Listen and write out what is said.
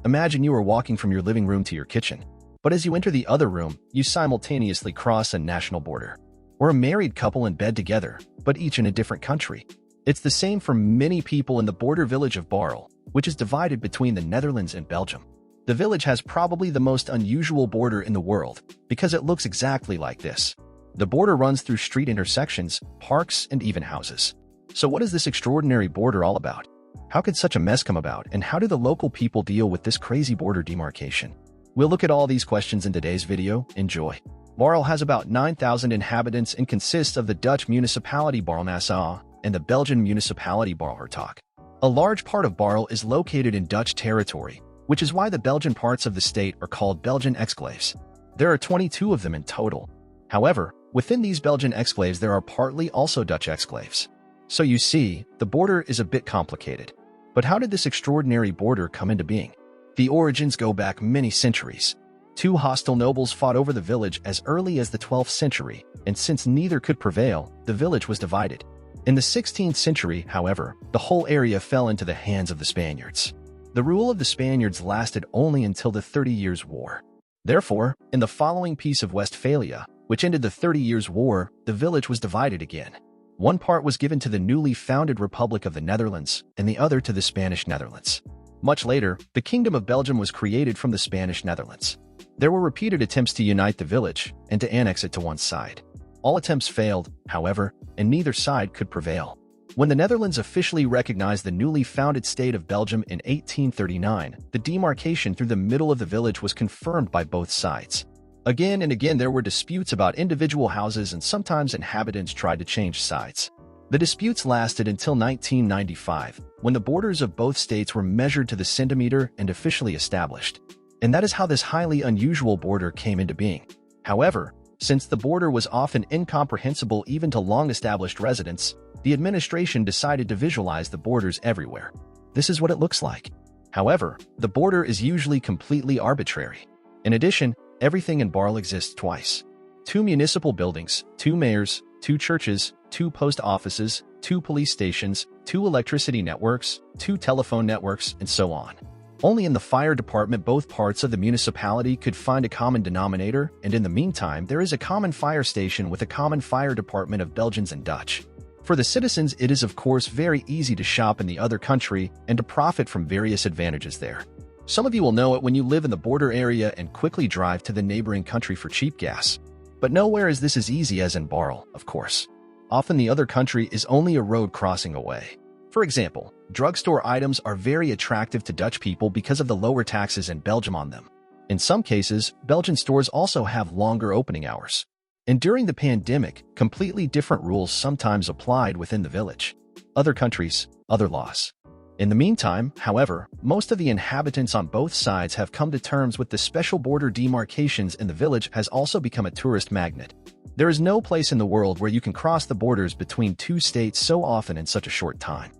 Imagine you are walking from your living room to your kitchen, but as you enter the other room, you simultaneously cross a national border. Or a married couple in bed together, but each in a different country. It's the same for many people in the border village of Baarle, which is divided between the Netherlands and Belgium. The village has probably the most unusual border in the world, because it looks exactly like this. The border runs through street intersections, parks, and even houses. So what is this extraordinary border all about? How could such a mess come about, and how do the local people deal with this crazy border demarcation? We'll look at all these questions in today's video. Enjoy. Baarle has about 9,000 inhabitants and consists of the Dutch municipality Baarle-Nassau and the Belgian municipality Baarle-Hertog. A large part of Baarle is located in Dutch territory, which is why the Belgian parts of the state are called Belgian exclaves. There are 22 of them in total. However, within these Belgian exclaves there are partly also Dutch exclaves. So you see, the border is a bit complicated. But how did this extraordinary border come into being? The origins go back many centuries. Two hostile nobles fought over the village as early as the 12th century, and since neither could prevail, the village was divided. In the 16th century, however, the whole area fell into the hands of the Spaniards. The rule of the Spaniards lasted only until the 30 Years' War. Therefore, in the following Peace of Westphalia, which ended the 30 Years' War, the village was divided again. One part was given to the newly founded Republic of the Netherlands, and the other to the Spanish Netherlands. Much later, the Kingdom of Belgium was created from the Spanish Netherlands. There were repeated attempts to unite the village and to annex it to one side. All attempts failed, however, and neither side could prevail. When the Netherlands officially recognized the newly founded state of Belgium in 1839, the demarcation through the middle of the village was confirmed by both sides. Again and again there were disputes about individual houses, and sometimes inhabitants tried to change sides. The disputes lasted until 1995, when the borders of both states were measured to the centimeter and officially established. And that is how this highly unusual border came into being. However, since the border was often incomprehensible even to long-established residents, the administration decided to visualize the borders everywhere. This is what it looks like. However, the border is usually completely arbitrary. In addition, everything in Baarle exists twice. 2 municipal buildings, 2 mayors, 2 churches, 2 post offices, 2 police stations, 2 electricity networks, 2 telephone networks, and so on. Only in the fire department both parts of the municipality could find a common denominator, and in the meantime there is a common fire station with a common fire department of Belgians and Dutch. For the citizens it is of course very easy to shop in the other country and to profit from various advantages there. Some of you will know it when you live in the border area and quickly drive to the neighboring country for cheap gas. But nowhere is this as easy as in Baarle, of course. Often the other country is only a road crossing away. For example, drugstore items are very attractive to Dutch people because of the lower taxes in Belgium on them. In some cases, Belgian stores also have longer opening hours. And during the pandemic, completely different rules sometimes applied within the village. Other countries, other laws. In the meantime, however, most of the inhabitants on both sides have come to terms with the special border demarcations, and the village has also become a tourist magnet. There is no place in the world where you can cross the borders between 2 states so often in such a short time.